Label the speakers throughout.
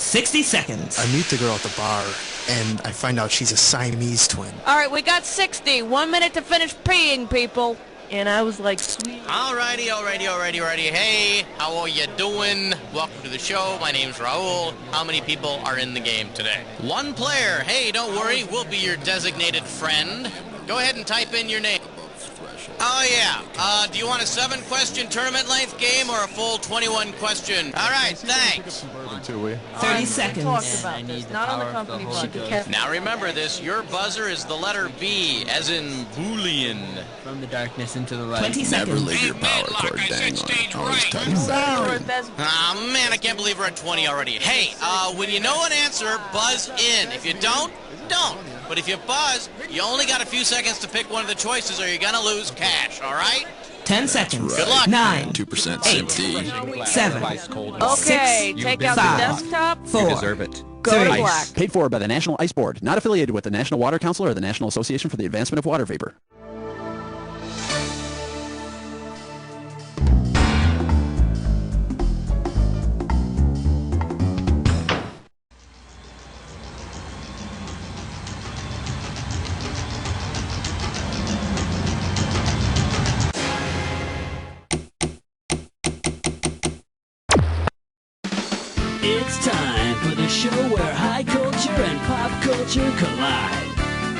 Speaker 1: 60 seconds.
Speaker 2: I meet the girl at the bar, and I find out she's a Siamese twin.
Speaker 3: All right, we got 60. 1 minute to finish peeing, people. And I was like, sweet.
Speaker 4: Alrighty. Hey, how are you doing? Welcome to the show. My name's Raul. How many people are in the game today? One player. Hey, don't worry. We'll be your designated friend. Go ahead and type in your name. Oh, yeah. Do you want a 7-question tournament-length game or a full 21-question? All right, thanks.
Speaker 1: 30 seconds.
Speaker 3: Talked about this. Not on the company podcast.
Speaker 4: Now remember this. Your buzzer is the letter B, as in Boolean.
Speaker 5: From the darkness into the light.
Speaker 1: 20 seconds.
Speaker 6: Never leave your power cord dangling. Always tuck it back.
Speaker 4: Oh, man, I can't believe we're at 20 already. Hey, when you know an answer, buzz in. If you don't, don't. But if you buzz, you only got a few seconds to pick one of the choices or you're going to lose cash, all right?
Speaker 1: 10 seconds.
Speaker 4: Good luck.
Speaker 1: 9,
Speaker 6: 2%
Speaker 1: 8,
Speaker 6: CMT.
Speaker 1: 7,
Speaker 3: Okay,
Speaker 1: 6,
Speaker 3: take out
Speaker 1: 5,
Speaker 3: the desktop.
Speaker 1: 4,
Speaker 7: You deserve it.
Speaker 3: Go to
Speaker 1: Ice.
Speaker 3: black.
Speaker 7: Paid for by the National Ice Board. Not affiliated with the National Water Council or the National Association for the Advancement of Water Vapor.
Speaker 8: It's time for the show where high culture and pop culture collide.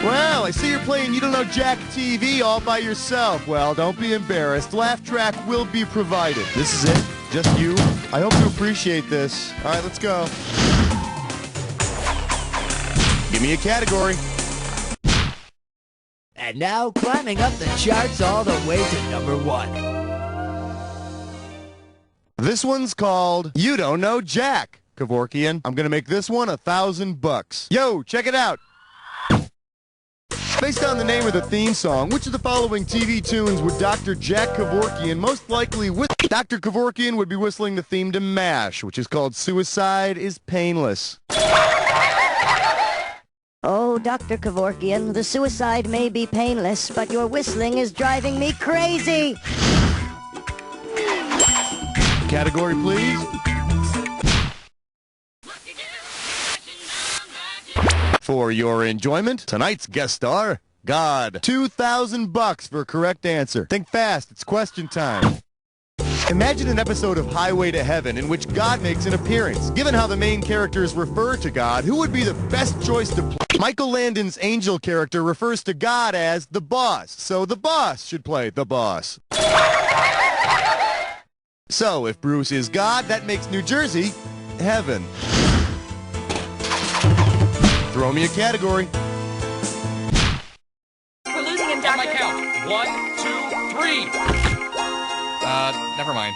Speaker 9: Well, I see you're playing You Don't Know Jack TV all by yourself. Well, don't be embarrassed. Laugh track will be provided. This is it. Just you. I hope you appreciate this. All right, let's go. Give me a category.
Speaker 8: And now, climbing up the charts all the way to number 1.
Speaker 9: This one's called You Don't Know Jack. Kevorkian, I'm going to make this one $1,000. Yo, check it out. Based on the name of the theme song, which of the following TV tunes would Dr. Jack Kevorkian most likely whistle? Dr. Kevorkian would be whistling the theme to MASH, which is called Suicide is Painless.
Speaker 10: Oh, Dr. Kevorkian, the suicide may be painless, but your whistling is driving me crazy.
Speaker 9: Category, please. For your enjoyment, tonight's guest star, God. $2,000 for a correct answer. Think fast, it's question time. Imagine an episode of Highway to Heaven in which God makes an appearance. Given how the main characters refer to God, who would be the best choice to play? Michael Landon's angel character refers to God as the boss, so the boss should play the boss. So, if Bruce is God, that makes New Jersey heaven. Throw me a category.
Speaker 3: We're losing him,
Speaker 5: On my
Speaker 3: Doctor.
Speaker 5: count. 1, 2, 3. Never mind.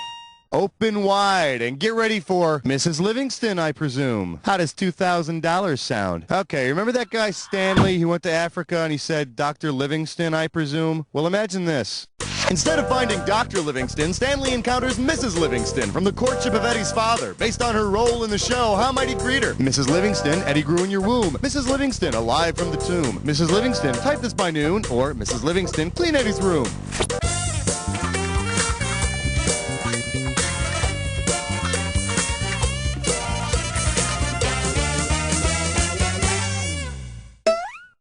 Speaker 9: Open wide and get ready for Mrs. Livingston, I presume. How does $2,000 sound? Okay, remember that guy Stanley who went to Africa and he said, Dr. Livingston, I presume? Well, imagine this. Instead of finding Dr. Livingston, Stanley encounters Mrs. Livingston from The Courtship of Eddie's Father, based on her role in the show How Might He Greet Her? Mrs. Livingston, Eddie grew in your womb. Mrs. Livingston, alive from the tomb. Mrs. Livingston, type this by noon, or Mrs. Livingston, clean Eddie's room.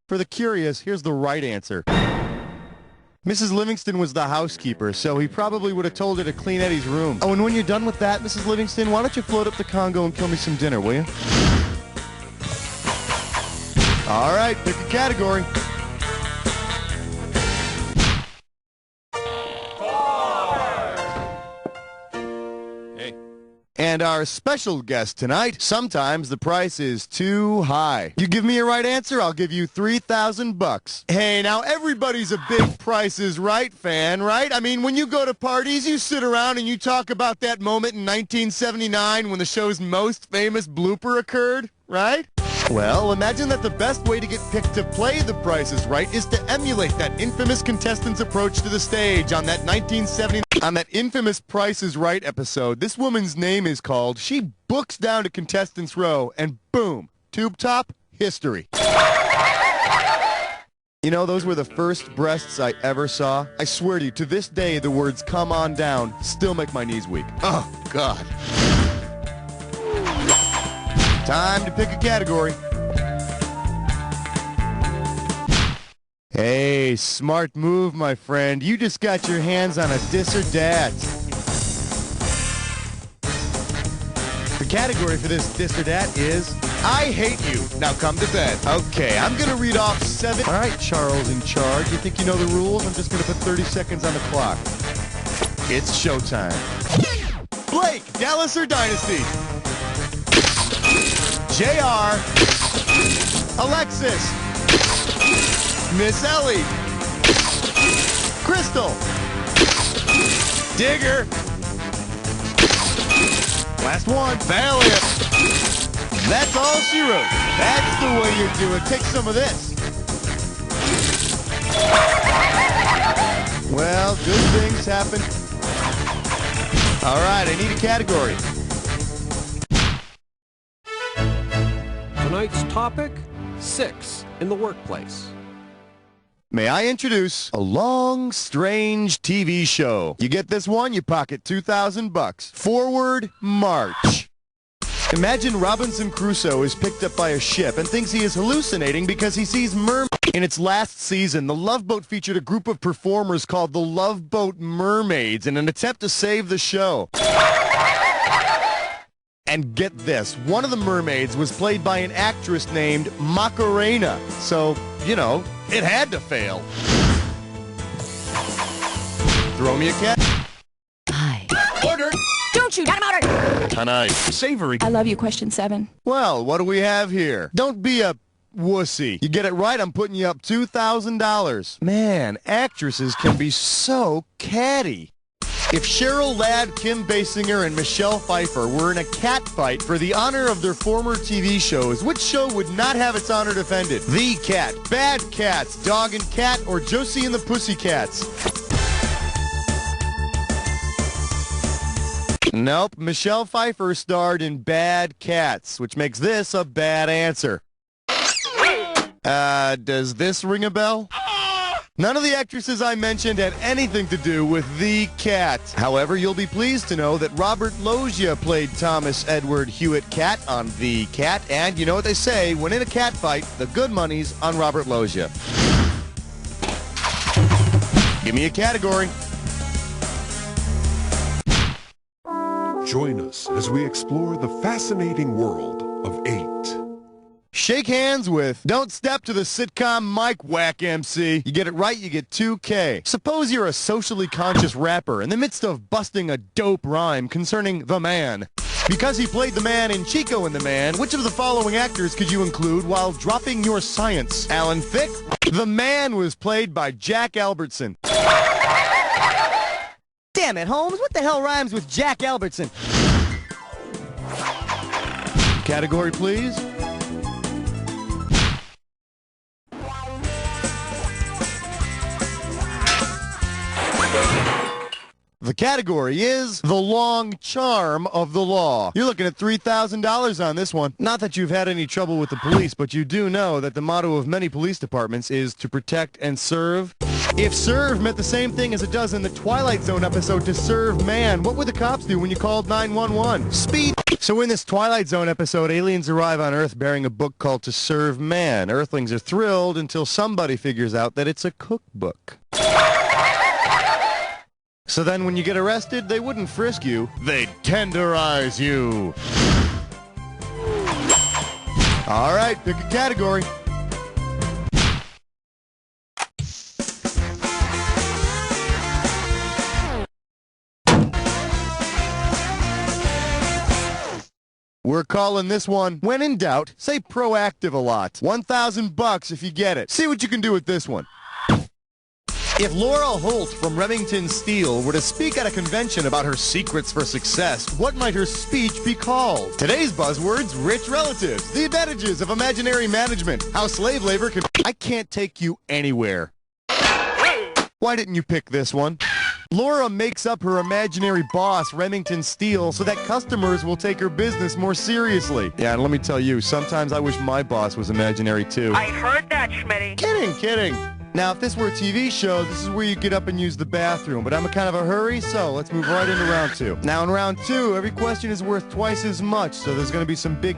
Speaker 9: For the curious, here's the right answer. Mrs. Livingston was the housekeeper, so he probably would have told her to clean Eddie's room. Oh, and when you're done with that, Mrs. Livingston, why don't you float up the Congo and kill me some dinner, will you? All right, pick a category. And our special guest tonight, sometimes the price is too high. You give me a right answer, I'll give you $3,000. Hey, now everybody's a big Price is Right fan, right? I mean, when you go to parties, you sit around and you talk about that moment in 1979 when the show's most famous blooper occurred, right? Well, imagine that the best way to get picked to play The Price is Right is to emulate that infamous contestant's approach to the stage on that 1979. On that infamous Price is Right episode, this woman's name is called. She books down to contestants row, and boom, tube top, history. You know, those were the first breasts I ever saw. I swear to you, to this day, the words "come on down" still make my knees weak. Oh, God. Time to pick a category. Hey, smart move, my friend. You just got your hands on a dis or dat. The category for this dis or dat is I hate you. Now come to bed. Okay, I'm going to read off 7. All right, Charles in charge. You think you know the rules? I'm just going to put 30 seconds on the clock. It's showtime. Blake, Dallas or Dynasty? JR. Alexis. Miss Ellie. Crystal. Digger. Last one. Valiant. That's all she wrote. That's the way you do it. Take some of this. Well, good things happen. All right, I need a category.
Speaker 11: Tonight's topic, 6 in the workplace.
Speaker 9: May I introduce a long, strange TV show. You get this one, you pocket $2,000. Forward march. Imagine Robinson Crusoe is picked up by a ship and thinks he is hallucinating because he sees mermaids. In its last season, the Love Boat featured a group of performers called the Love Boat Mermaids in an attempt to save the show. And get this, one of the mermaids was played by an actress named Macarena. So, you know, it had to fail. Throw me a cat.
Speaker 12: Hi.
Speaker 9: Order.
Speaker 12: Don't shoot. Got him ordered.
Speaker 9: Tonight. Savory.
Speaker 12: I love you, question 7.
Speaker 9: Well, what do we have here? Don't be a wussy. You get it right, I'm putting you up $2,000. Man, actresses can be so catty. If Cheryl Ladd, Kim Basinger, and Michelle Pfeiffer were in a cat fight for the honor of their former TV shows, which show would not have its honor defended? The Cat, Bad Cats, Dog and Cat, or Josie and the Pussycats? Nope, Michelle Pfeiffer starred in Bad Cats, which makes this a bad answer. Does this ring a bell? None of the actresses I mentioned had anything to do with The Cat. However, you'll be pleased to know that Robert Loggia played Thomas Edward Hewitt Cat on The Cat, and you know what they say, when in a cat fight, the good money's on Robert Loggia. Give me a category.
Speaker 13: Join us as we explore the fascinating world of 8.
Speaker 9: Shake hands with Don't Step to the Sitcom Mike Whack MC. You get it right, you get $2K. Suppose you're a socially conscious rapper in the midst of busting a dope rhyme concerning The Man. Because he played the man in Chico and the Man, which of the following actors could you include while dropping your science? Alan Thicke? The Man was played by Jack Albertson.
Speaker 14: Damn it, Holmes, what the hell rhymes with Jack Albertson?
Speaker 9: Category, please. The category is The Long Charm of the Law. You're looking at $3,000 on this one. Not that you've had any trouble with the police, but you do know that the motto of many police departments is to protect and serve. If serve meant the same thing as it does in the Twilight Zone episode To Serve Man, what would the cops do when you called 911? Speed. So in this Twilight Zone episode, aliens arrive on Earth bearing a book called To Serve Man. Earthlings are thrilled until somebody figures out that it's a cookbook. So then when you get arrested, they wouldn't frisk you, they'd tenderize you. All right, pick a category. We're calling this one, when in doubt, say proactive a lot. $1,000 if you get it. See what you can do with this one. If Laura Holt from Remington Steel were to speak at a convention about her secrets for success, what might her speech be called? Today's buzzwords, rich relatives, the advantages of imaginary management, how slave labor can... I can't take you anywhere. Why didn't you pick this one? Laura makes up her imaginary boss, Remington Steel, so that customers will take her business more seriously. Yeah, and let me tell you, sometimes I wish my boss was imaginary too.
Speaker 15: I heard that, Schmitty.
Speaker 9: Kidding. Now, if this were a TV show, this is where you get up and use the bathroom, but I'm in kind of a hurry, so let's move right into round 2. Now, in round 2, every question is worth twice as much, so there's going to be some big...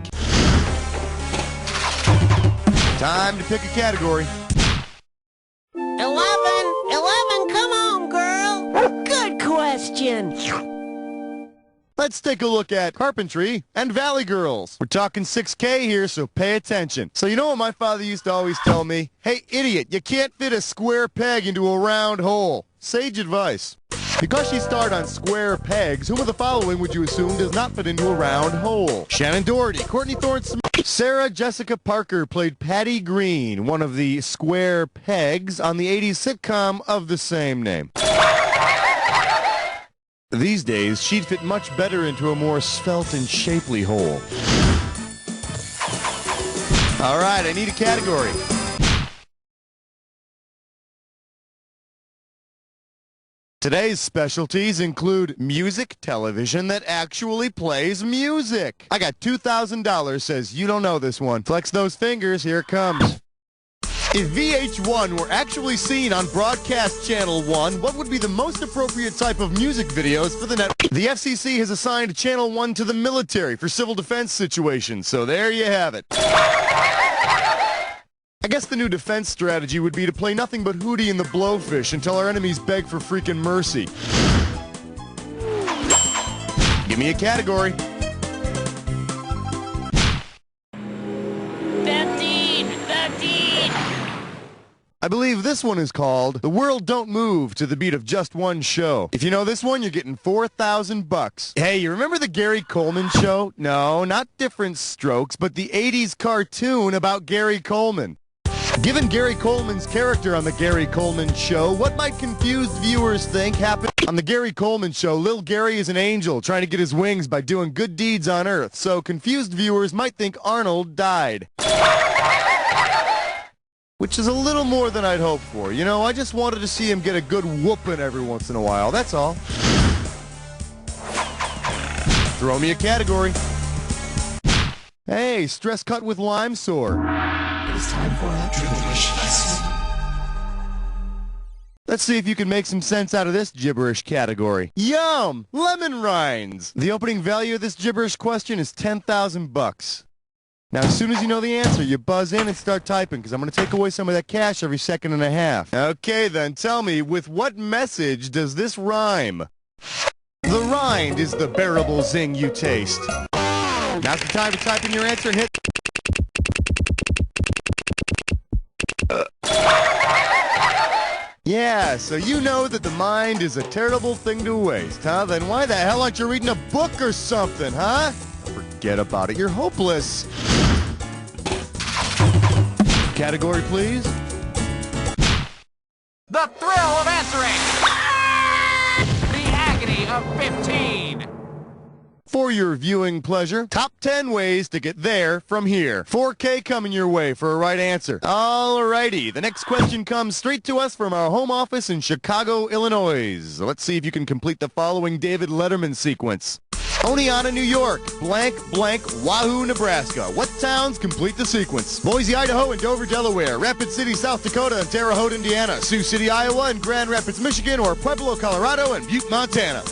Speaker 9: Time to pick a category.
Speaker 14: 11, come on, girl. Good question.
Speaker 9: Let's take a look at Carpentry and Valley Girls. We're talking 6K here, so pay attention. So you know what my father used to always tell me? Hey, idiot, you can't fit a square peg into a round hole. Sage advice. Because she starred on Square Pegs, whom of the following would you assume does not fit into a round hole? Shannon Doherty, Courtney Thorne-Smith, Sarah Jessica Parker played Patty Green, one of the Square Pegs on the 80s sitcom of the same name. These days, she'd fit much better into a more svelte and shapely hole. All right, I need a category. Today's specialties include music television that actually plays music. I got $2,000, says you don't know this one. Flex those fingers, here it comes. If VH1 were actually seen on Broadcast Channel 1, what would be the most appropriate type of music videos for the network? The FCC has assigned Channel 1 to the military for civil defense situations, so there you have it. I guess the new defense strategy would be to play nothing but Hootie and the Blowfish until our enemies beg for freaking mercy. Give me a category.
Speaker 3: 13.
Speaker 9: I believe this one is called The World Don't Move to the Beat of Just One Show. If you know this one, you're getting $4,000. Hey, you remember the Gary Coleman Show? No, not Different Strokes, but the 80s cartoon about Gary Coleman. Given Gary Coleman's character on the Gary Coleman Show, what might confused viewers think happened? On the Gary Coleman Show, Lil Gary is an angel trying to get his wings by doing good deeds on Earth, so confused viewers might think Arnold died. Which is a little more than I'd hoped for. You know, I just wanted to see him get a good whooping every once in a while, that's all. Throw me a category. Hey, stress cut with lime sore.
Speaker 6: It's time for our delicious.
Speaker 9: Let's see if you can make some sense out of this gibberish category. Yum! Lemon rinds! The opening value of this gibberish question is $10,000. Now, as soon as you know the answer, you buzz in and start typing, because I'm going to take away some of that cash every second and a half. Okay, then, tell me, with what message does this rhyme? The rind is the bearable zing you taste. Now's the time to type in your answer and hit... Yeah, so you know that the mind is a terrible thing to waste, huh? Then why the hell aren't you reading a book or something, huh? Forget about it, you're hopeless. Category, please.
Speaker 15: The thrill of answering! The agony of 15!
Speaker 9: For your viewing pleasure, top 10 ways to get there from here. 4K coming your way for a right answer. Alrighty, the next question comes straight to us from our home office in Chicago, Illinois. Let's see if you can complete the following David Letterman sequence. Oneonta, New York, blank, blank, Wahoo, Nebraska. What towns complete the sequence? Boise, Idaho, and Dover, Delaware. Rapid City, South Dakota, and Terre Haute, Indiana. Sioux City, Iowa, and Grand Rapids, Michigan, or Pueblo, Colorado, and Butte, Montana.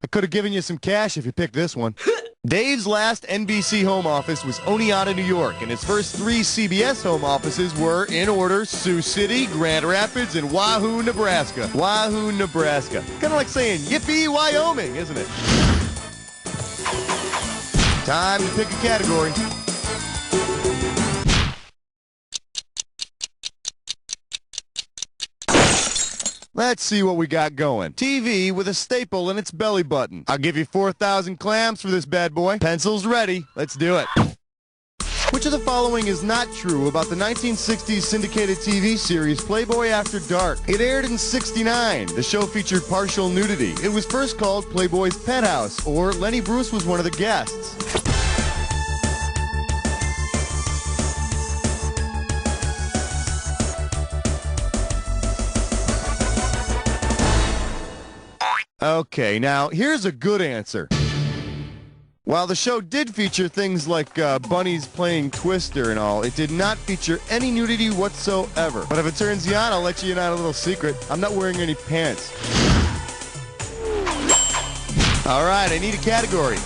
Speaker 9: I could have given you some cash if you picked this one. Dave's last NBC home office was Oneonta, New York, and his first 3 CBS home offices were, in order, Sioux City, Grand Rapids, and Wahoo, Nebraska. Wahoo, Nebraska. Kind of like saying, yippee, Wyoming, isn't it? Time to pick a category. Let's see what we got going. TV with a staple in its belly button. I'll give you 4,000 clams for this bad boy. Pencils ready. Let's do it. Which of the following is not true about the 1960s syndicated TV series Playboy After Dark? It aired in '69. The show featured partial nudity. It was first called Playboy's Penthouse, or Lenny Bruce was one of the guests. Okay, now, here's a good answer. While the show did feature things like bunnies playing Twister and all, it did not feature any nudity whatsoever. But if it turns you on, I'll let you in on a little secret. I'm not wearing any pants. All right, I need a category.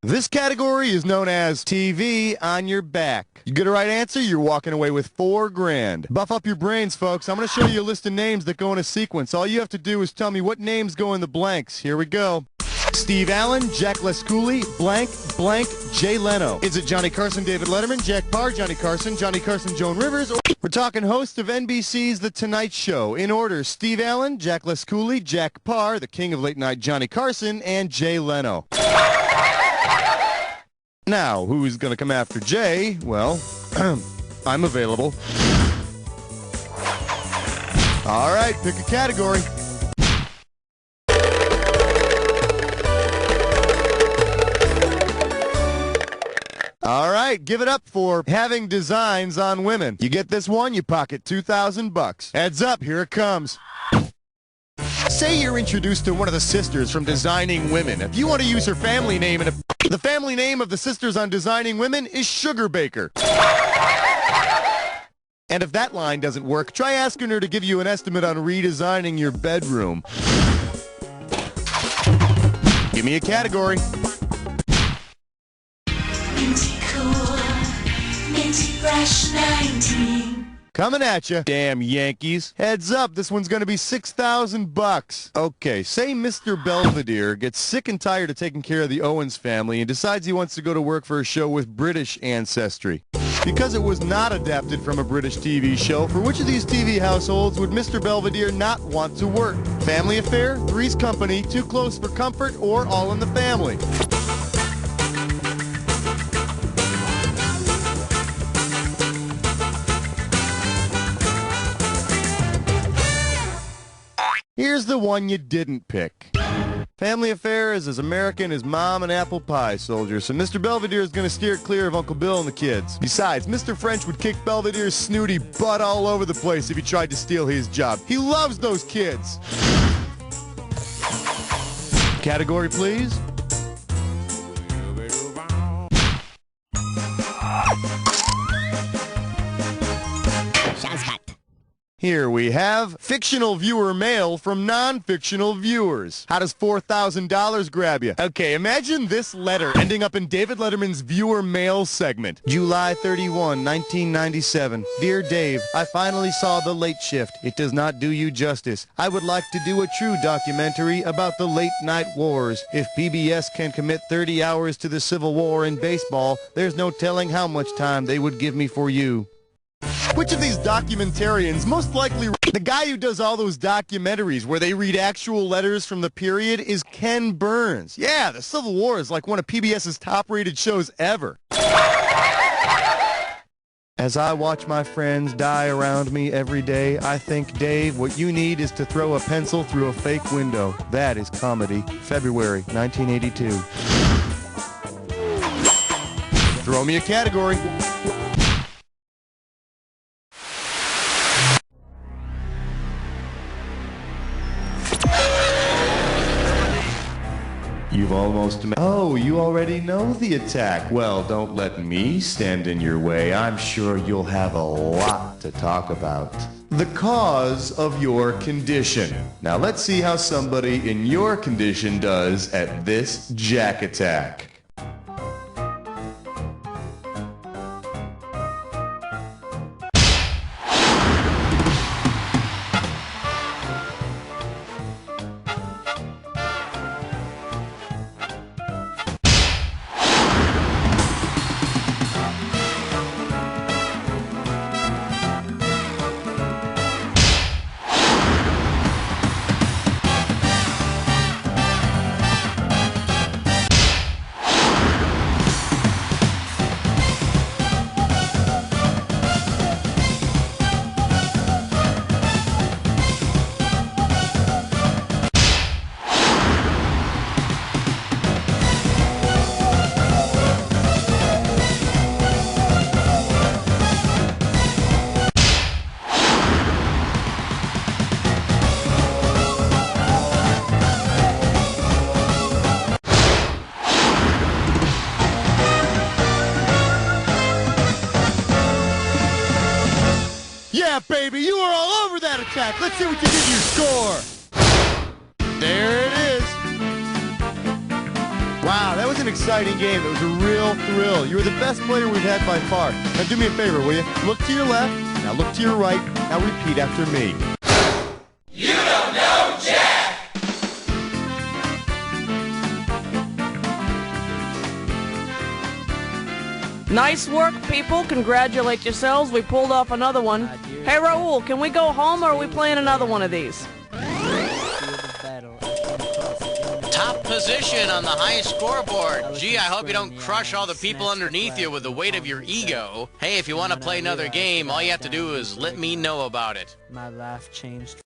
Speaker 9: This category is known as TV on your back. You get a right answer, you're walking away with $4 grand. Buff up your brains, folks. I'm going to show you a list of names that go in a sequence. All you have to do is tell me what names go in the blanks. Here we go. Steve Allen, Jack Lescoulie, blank, blank, Jay Leno. Is it Johnny Carson, David Letterman, Jack Parr, Johnny Carson, Joan Rivers? Or we're talking host of NBC's The Tonight Show. In order, Steve Allen, Jack Lescoulie, Jack Parr, the king of late night Johnny Carson, and Jay Leno. Now, who's going to come after Jay? Well, I'm available. All right, pick a category. All right, give it up for having designs on women. You get this one, you pocket $2,000. Heads up, here it comes. Say you're introduced to one of the sisters from Designing Women. If you want to use her family name, the family name of the sisters on Designing Women is Sugar Baker. And if that line doesn't work, try asking her to give you an estimate on redesigning your bedroom. Give me a category.
Speaker 16: Minty cool, minty fresh 19.
Speaker 9: Coming at you, damn Yankees. Heads up, this one's going to be $6,000. Okay, say Mr. Belvedere gets sick and tired of taking care of the Owens family and decides he wants to go to work for a show with British ancestry. Because it was not adapted from a British TV show, for which of these TV households would Mr. Belvedere not want to work? Family Affair, Three's Company, Too Close for Comfort, or All in the Family? Here's the one you didn't pick. Family Affair is as American as Mom and Apple Pie Soldier, so Mr. Belvedere is going to steer clear of Uncle Bill and the kids. Besides, Mr. French would kick Belvedere's snooty butt all over the place if he tried to steal his job. He loves those kids. Category, please. Here we have fictional viewer mail from non-fictional viewers. How does $4,000 grab you? Okay, imagine this letter ending up in David Letterman's viewer mail segment. July 31, 1997. Dear Dave, I finally saw The Late Shift. It does not do you justice. I would like to do a true documentary about the late night wars. If PBS can commit 30 hours to the Civil War in baseball, there's no telling how much time they would give me for you. Which of these documentarians, most likely the guy who does all those documentaries where they read actual letters from the period, is Ken Burns. Yeah, the Civil War is like one of PBS's top-rated shows ever. As I watch my friends die around me every day, I think, Dave, what you need is to throw a pencil through a fake window. That is comedy. February 1982. Throw me a category. You've almost... Oh, you already know the attack. Well, don't let me stand in your way. I'm sure you'll have a lot to talk about. The cause of your condition. Now let's see how somebody in your condition does at this jack attack. Yeah, baby, you are all over that attack. Let's see what you did your score. There it is. Wow, that was an exciting game. It was a real thrill. You were the best player we've had by far. Now do me a favor, will you? Look to your left, now look to your right, now repeat after me.
Speaker 16: You don't know Jack!
Speaker 3: Nice work, people. Congratulate yourselves. We pulled off another one. Hey, Raul, can we go home or are we playing another one of these?
Speaker 4: Top position on the high scoreboard. Gee, I hope you don't crush all the people underneath you with the weight of your ego. Hey, if you want to play another game, all you have to do is let me know about it.
Speaker 17: My life changed.